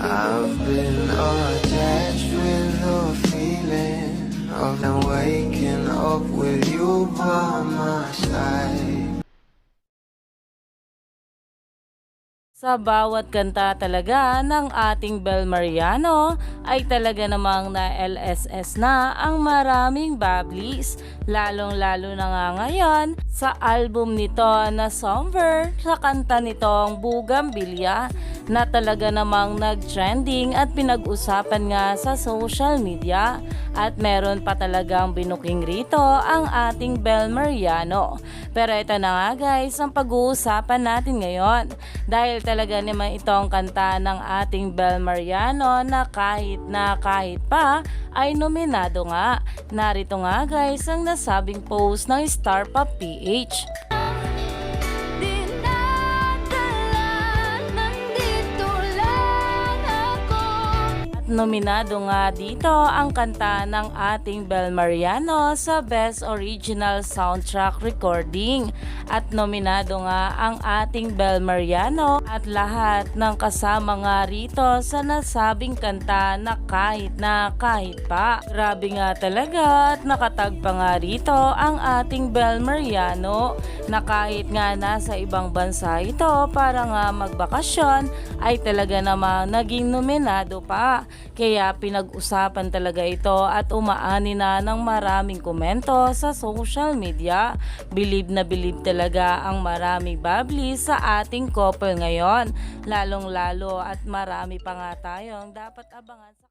I've been attached with the feeling of waking up with you by my side. Sa bawat kanta talaga ng ating Bel Mariano ay talaga namang na LSS na ang maraming bablis, lalong-lalo na nga ngayon sa album nito na Somber, sa kanta nitong Bugambilya na talaga namang nag-trending at pinag-usapan nga sa social media. At meron pa talagang binuking rito ang ating Bel Mariano. Pero ito na nga guys ang pag-uusapan natin ngayon, dahil talaga naman itong kanta ng ating Bel Mariano na kahit pa ay nominado nga. Narito nga guys ang nasabing post ng Star Pop PH. Nominado nga dito ang kanta ng ating Bel Mariano sa Best Original Soundtrack Recording. At nominado nga ang ating Bel Mariano at lahat ng kasama nga rito sa nasabing kanta na kahit pa. Grabe nga talaga at nakatag pa nga rito ang ating Bel Mariano na kahit nga nasa ibang bansa ito para nga magbakasyon ay talaga namang naging nominado pa. Kaya pinag-usapan talaga ito at umaani na ng maraming komento sa social media. Bilib na bilib talaga ang maraming babli sa ating couple ngayon. Lalong-lalo at marami pa nga tayong dapat abangan sa